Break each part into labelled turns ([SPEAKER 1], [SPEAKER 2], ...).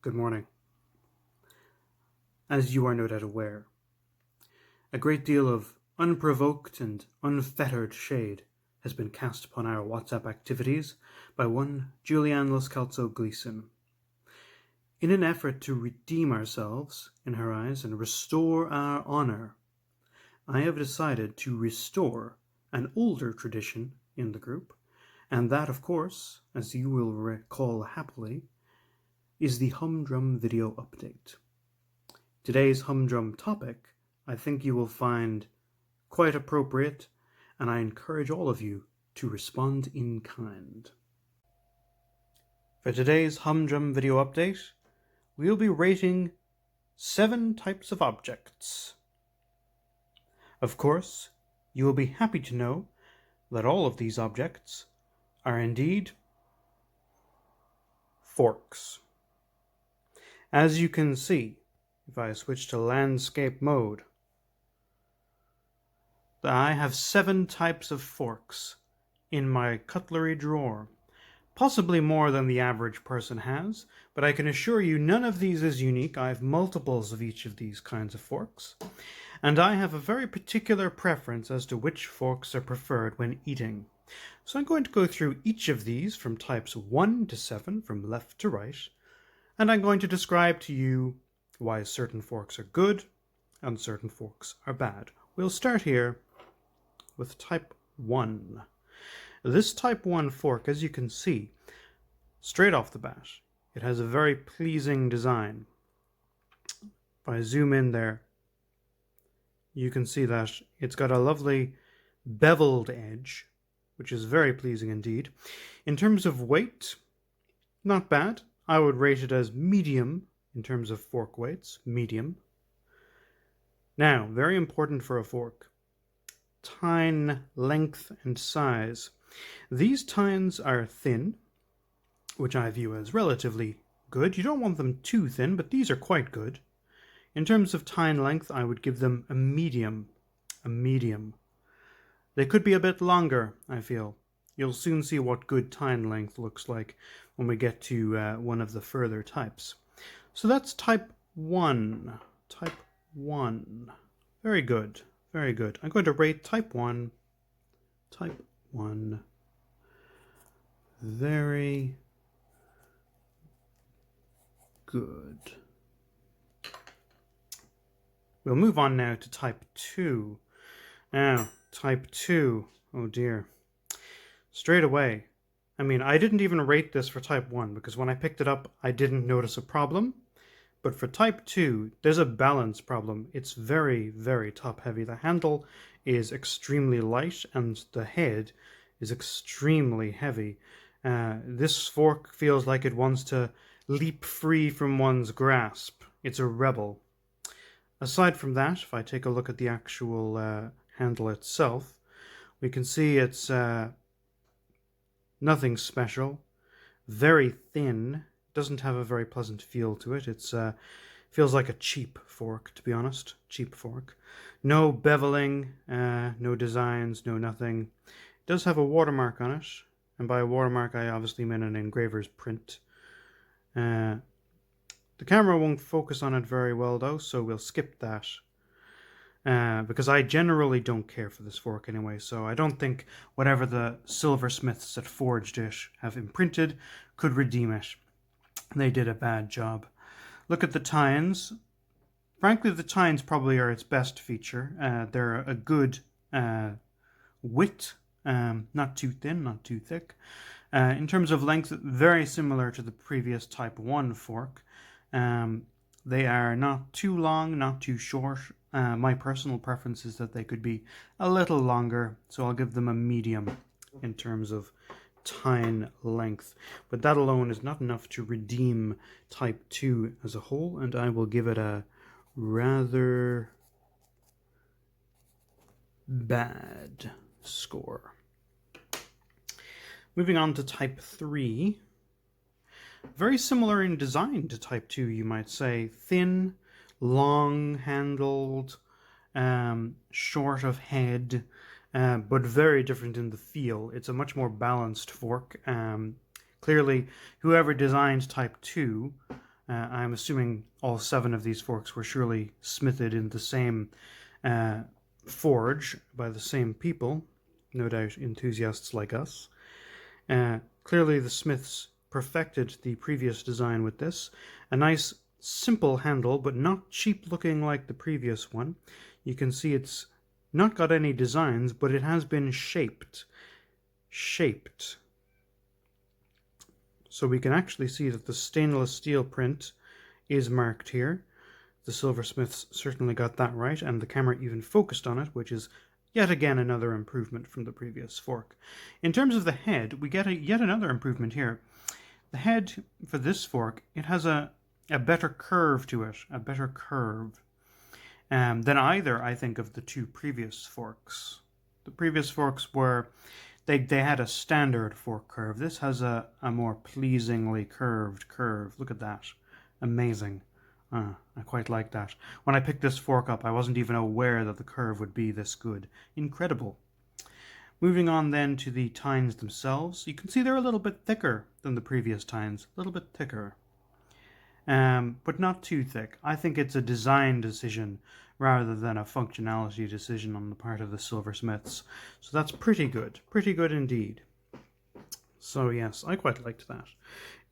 [SPEAKER 1] Good morning. As you are no doubt aware, a great deal of unprovoked and unfettered shade has been cast upon our WhatsApp activities by one Julianne Lascalzo Gleason. In an effort to redeem ourselves in her eyes and restore our honor, I have decided to restore an older tradition in the group, and that, of course, as you will recall happily, is the Humdrum video update. Today's Humdrum topic, I think you will find quite appropriate, and I encourage all of you to respond in kind. For today's Humdrum video update, we will be rating 7 types of objects. Of course, you will be happy to know that all of these objects are indeed forks. As you can see, if I switch to landscape mode, I have 7 types of forks in my cutlery drawer. Possibly more than the average person has, but I can assure you none of these is unique. I have multiples of each of these kinds of forks, and I have a very particular preference as to which forks are preferred when eating. So I'm going to go through each of these from types 1 to 7, from left to right, and I'm going to describe to you why certain forks are good and certain forks are bad. We'll start here with type 1. This type 1 fork, as you can see, straight off the bat, it has a very pleasing design. If I zoom in there, you can see that it's got a lovely beveled edge, which is very pleasing indeed. In terms of weight, not bad. I would rate it as medium in terms of fork weights, medium. Now, very important for a fork, tine length and size. These tines are thin, which I view as relatively good. You don't want them too thin, but these are quite good. In terms of tine length, I would give them a medium. A medium. They could be a bit longer, I feel. You'll soon see what good tine length looks like when we get to one of the further types. So that's type 1. Type 1. Very good. Very good. I'm going to rate type 1. Type 1. Very good. We'll move on now to type 2. Now, type 2. Oh dear. Straight away. I mean, I didn't even rate this for type 1 because when I picked it up, I didn't notice a problem. But for type 2, there's a balance problem. It's very, very top heavy. The handle is extremely light and the head is extremely heavy. This fork feels like it wants to leap free from one's grasp. It's a rebel. Aside from that, if I take a look at the actual handle itself, we can see it's nothing special. Very thin. Doesn't have a very pleasant feel to it. It's feels like a cheap fork, to be honest. Cheap fork. No beveling, no designs, no nothing. It does have a watermark on it, and by a watermark I obviously mean an engraver's print. The camera won't focus on it very well though, so we'll skip that. Because I generally don't care for this fork anyway, so I don't think whatever the silversmiths that forged it have imprinted could redeem it. They did a bad job. Look at the tines. Frankly, the tines probably are its best feature. They're a good width, not too thin, not too thick. In terms of length, very similar to the previous type 1 fork. They are not too long, not too short. My personal preference is that they could be a little longer, so I'll give them a medium in terms of tine length. But that alone is not enough to redeem type 2 as a whole, and I will give it a rather bad score. Moving on to type 3. Very similar in design to type 2, you might say. Thin, long-handled, short of head, but very different in the feel. It's a much more balanced fork. Clearly, whoever designed type 2 I'm assuming all 7 of these forks were surely smithed in the same forge by the same people, no doubt enthusiasts like us. Clearly the smiths perfected the previous design with this. A nice simple handle, but not cheap looking like the previous one. You can see it's not got any designs, but it has been shaped. So we can actually see that the stainless steel print is marked here. The silversmiths certainly got that right, and the camera even focused on it, which is yet again another improvement from the previous fork. In terms of the head, we get yet another improvement here. The head for this fork, it has a better curve to it, a better curve than either, I think, of the 2 previous forks. The previous forks were, they had a standard fork curve. This has a more pleasingly curved curve. Look at that. Amazing. I quite like that. When I picked this fork up, I wasn't even aware that the curve would be this good. Incredible. Moving on then to the tines themselves. You can see they're a little bit thicker than the previous tines. A little bit thicker. But not too thick. I think it's a design decision rather than a functionality decision on the part of the silversmiths. So that's pretty good. Pretty good indeed. So yes, I quite liked that.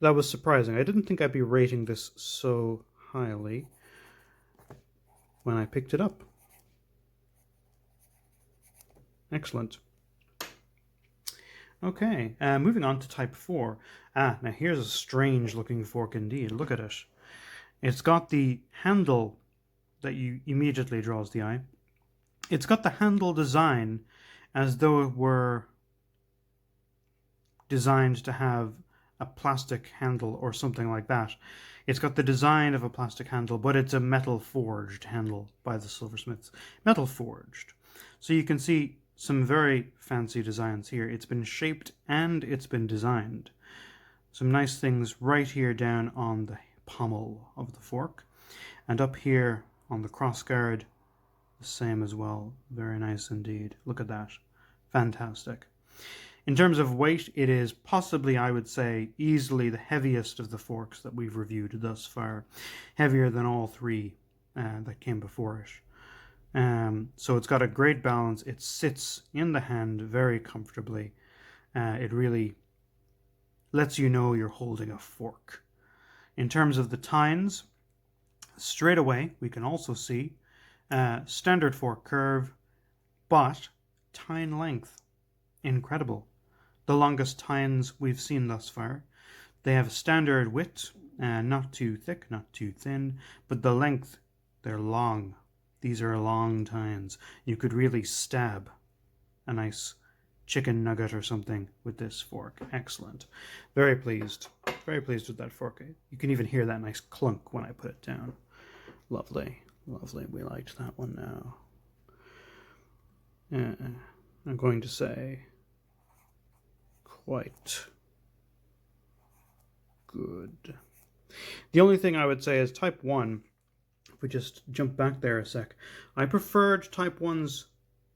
[SPEAKER 1] That was surprising. I didn't think I'd be rating this so highly when I picked it up. Excellent. Okay, moving on to type 4. Now here's a strange looking fork indeed. Look at it. It's got the handle that you immediately draws the eye. It's got the handle design as though it were designed to have a plastic handle or something like that. It's got the design of a plastic handle, but it's a metal forged handle by the silversmiths. Metal forged. So you can see some very fancy designs here. It's been shaped and it's been designed. Some nice things right here down on the pommel of the fork. And up here on the crossguard, the same as well. Very nice indeed. Look at that. Fantastic. In terms of weight, it is possibly, I would say, easily the heaviest of the forks that we've reviewed thus far. Heavier than all 3 that came before it. So it's got a great balance. It sits in the hand very comfortably. It really lets you know you're holding a fork. In terms of the tines, straight away we can also see standard fork curve, but tine length. Incredible. The longest tines we've seen thus far. They have a standard width, not too thick, not too thin, but the length, they're long. These are long tines. You could really stab a nice chicken nugget or something with this fork. Excellent. Very pleased. Very pleased with that fork. You can even hear that nice clunk when I put it down. Lovely. Lovely. We liked that one now. I'm going to say quite good. The only thing I would say is type 1. If we just jump back there a sec, I preferred type 1's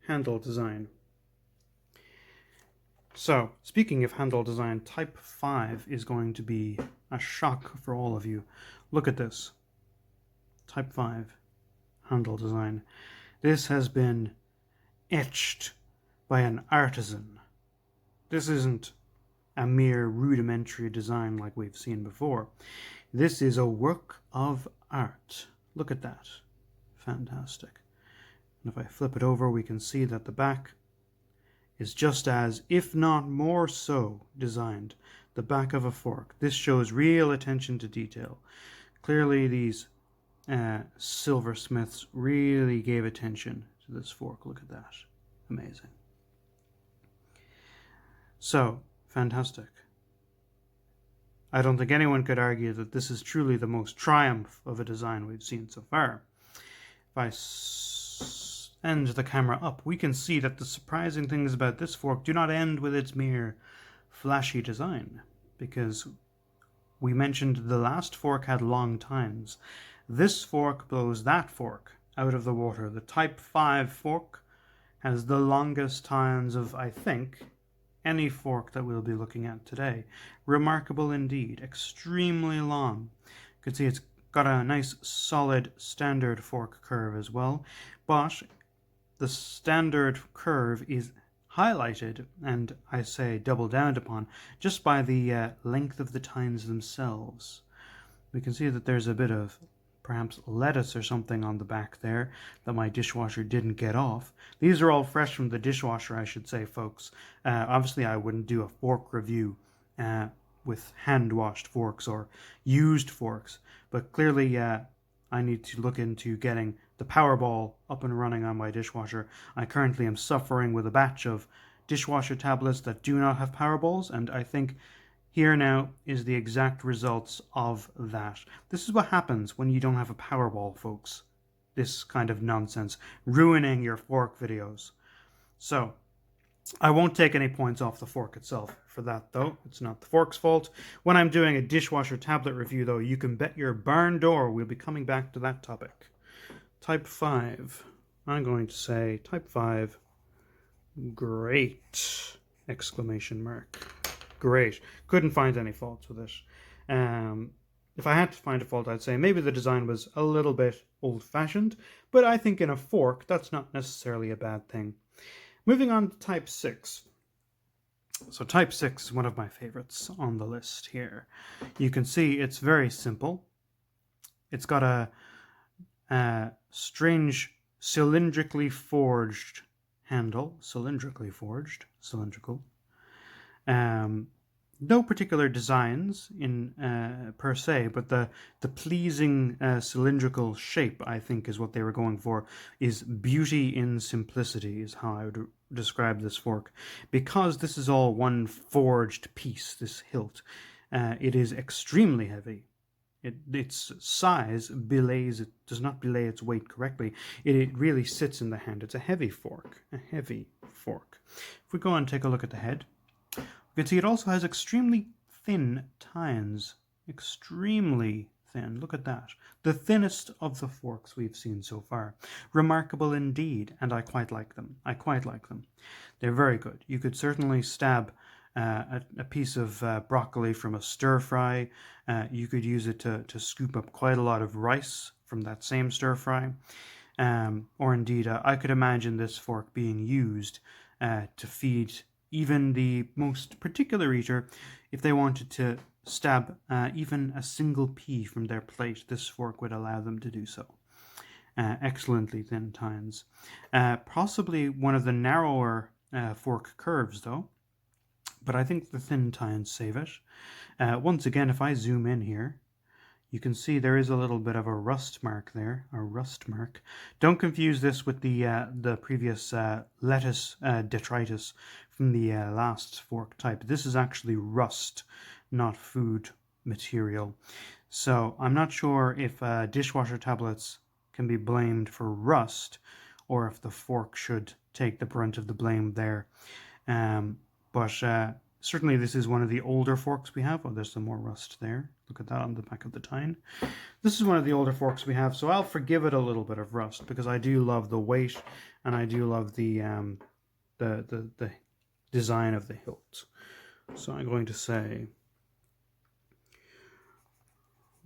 [SPEAKER 1] handle design. So, speaking of handle design, type 5 is going to be a shock for all of you. Look at this. Type 5 handle design. This has been etched by an artisan. This isn't a mere rudimentary design like we've seen before. This is a work of art. Look at that. Fantastic. And if I flip it over, we can see that the back is just as, if not more so, designed. The back of a fork. This shows real attention to detail. Clearly these silversmiths really gave attention to this fork. Look at that. Amazing. So, fantastic. I don't think anyone could argue that this is truly the most triumph of a design we've seen so far. If I end the camera up, we can see that the surprising things about this fork do not end with its mere flashy design, because we mentioned the last fork had long tines. This fork blows that fork out of the water. The Type 5 fork has the longest tines of, I think, any fork that we'll be looking at today. Remarkable indeed. Extremely long. can see it's got a nice solid standard fork curve as well, but the standard curve is highlighted, and I say double down upon, just by the length of the tines themselves. We can see that there's a bit of perhaps lettuce or something on the back there that my dishwasher didn't get off. These are all fresh from the dishwasher, I should say, folks. Obviously, I wouldn't do a fork review with hand-washed forks or used forks, but clearly I need to look into getting the Powerball up and running on my dishwasher. I currently am suffering with a batch of dishwasher tablets that do not have Powerballs, and I think here now is the exact results of that. This is what happens when you don't have a Powerball, folks. This kind of nonsense, ruining your fork videos. So, I won't take any points off the fork itself for that, though. It's not the fork's fault. When I'm doing a dishwasher tablet review, though, you can bet your barn door we'll be coming back to that topic. Type 5. I'm going to say type 5. Great! Exclamation mark. Great. Couldn't find any faults with it. If I had to find a fault, I'd say maybe the design was a little bit old-fashioned, but I think in a fork, that's not necessarily a bad thing. Moving on to type 6. So type 6 is one of my favorites on the list here. You can see it's very simple. It's got a strange cylindrically forged handle. Cylindrical. No particular designs in per se, but the pleasing cylindrical shape, I think, is what they were going for. Is beauty in simplicity is how I would describe this fork. Because this is all one forged piece, this hilt, it is extremely heavy. Its size does not belay its weight correctly. It really sits in the hand. It's a heavy fork. If we go and take a look at the head, you can see it also has extremely thin tines. Extremely thin. Look at that. The thinnest of the forks we've seen so far. Remarkable indeed, and I quite like them. They're very good. You could certainly stab a piece of broccoli from a stir fry. You could use it to scoop up quite a lot of rice from that same stir fry. Or indeed, I could imagine this fork being used to feed even the most particular eater. If they wanted to stab even a single pea from their plate, this fork would allow them to do so. Excellently thin tines. Possibly one of the narrower fork curves, though. But I think the thin tines save it. Once again, if I zoom in here, you can see there is a little bit of a rust mark there, Don't confuse this with the previous lettuce detritus from the last fork type. This is actually rust, not food material. So I'm not sure if dishwasher tablets can be blamed for rust, or if the fork should take the brunt of the blame there. But certainly this is one of the older forks we have. Oh, there's some more rust there. Look at that on the back of the tine. This is one of the older forks we have, so I'll forgive it a little bit of rust, because I do love the weight, and I do love the design of the hilt. So I'm going to say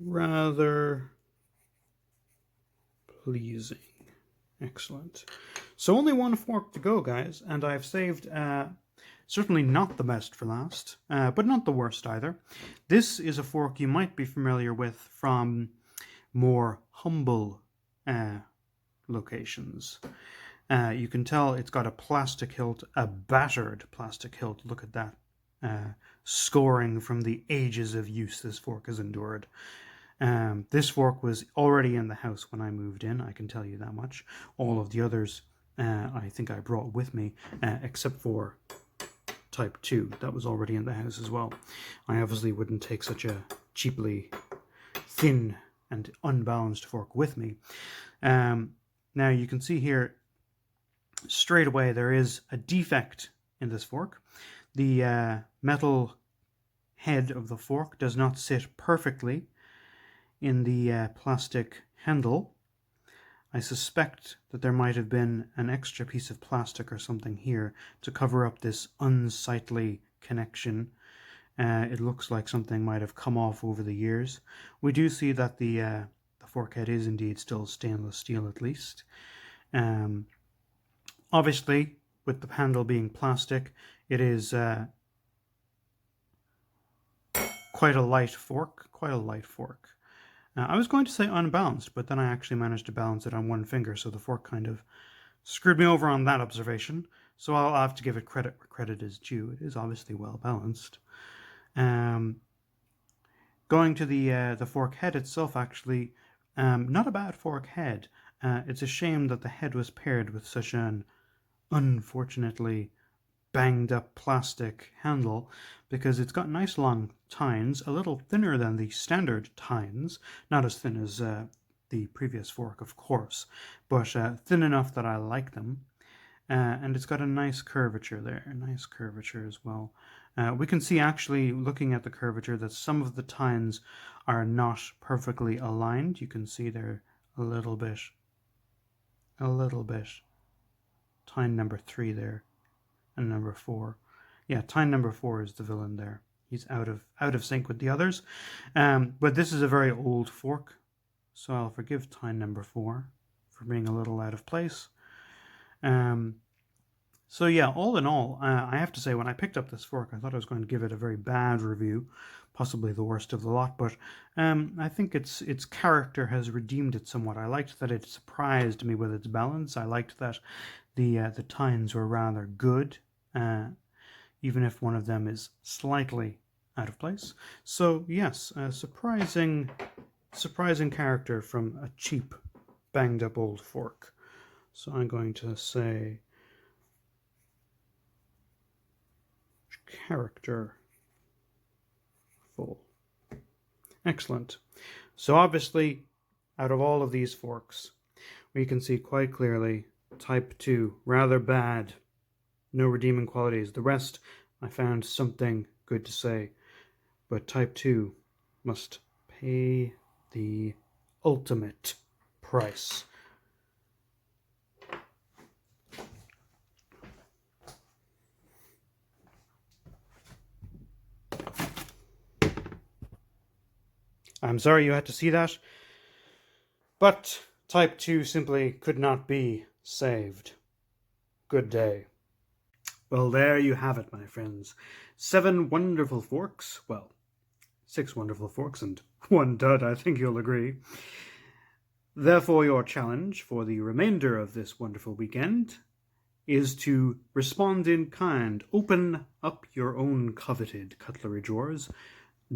[SPEAKER 1] rather pleasing. Excellent. So only one fork to go, guys, and I've saved certainly not the best for last, but not the worst either. This is a fork you might be familiar with from more humble locations. You can tell it's got a plastic hilt, a battered plastic hilt. Look at that scoring from the ages of use this fork has endured. This fork was already in the house when I moved in, I can tell you that much. All of the others I think I brought with me, except for type 2, that was already in the house as well. I obviously wouldn't take such a cheaply thin and unbalanced fork with me. Now you can see here straight away there is a defect in this fork. The metal head of the fork does not sit perfectly in the plastic handle. I suspect that there might have been an extra piece of plastic or something here to cover up this unsightly connection. It looks like something might have come off over the years. We do see that the fork head is indeed still stainless steel, at least. Obviously, with the handle being plastic, it is quite a light fork. I was going to say unbalanced, but then I actually managed to balance it on one finger, so the fork kind of screwed me over on that observation. So I'll have to give it credit where credit is due. It is obviously well balanced. Going to the fork head itself, actually, not a bad fork head. It's a shame that the head was paired with such an unfortunately banged up plastic handle, because it's got nice long tines, a little thinner than the standard tines, not as thin as the previous fork, of course, but thin enough that I like them. And it's got a nice curvature there, a nice curvature as well. We can see, actually, looking at the curvature, that some of the tines are not perfectly aligned. You can see they're a little bit. Tine number 3 there, and number 4. Yeah, tine number 4 is the villain there. He's out of sync with the others. But this is a very old fork, so I'll forgive tine number 4 for being a little out of place. So yeah, all in all, I have to say, when I picked up this fork, I thought I was going to give it a very bad review, possibly the worst of the lot, but I think its character has redeemed it somewhat. I liked that it surprised me with its balance. I liked that the tines were rather good, even if one of them is slightly out of place. So yes, a surprising character from a cheap, banged up old fork. So I'm going to say character full. Excellent. So obviously, out of all of these forks, we can see quite clearly type 2, rather bad, no redeeming qualities. The rest, I found something good to say, but type 2 must pay the ultimate price. I'm sorry you had to see that, but type 2 simply could not be saved. Good day. Well, there you have it, my friends. 7 wonderful forks. Well, 6 wonderful forks and 1 dud, I think you'll agree. Therefore, your challenge for the remainder of this wonderful weekend is to respond in kind. Open up your own coveted cutlery drawers,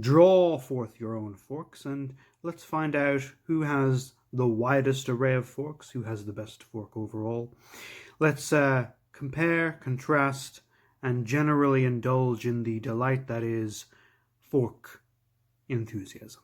[SPEAKER 1] draw forth your own forks, and let's find out who has the widest array of forks, who has the best fork overall. Let's compare, contrast, and generally indulge in the delight that is fork enthusiasm.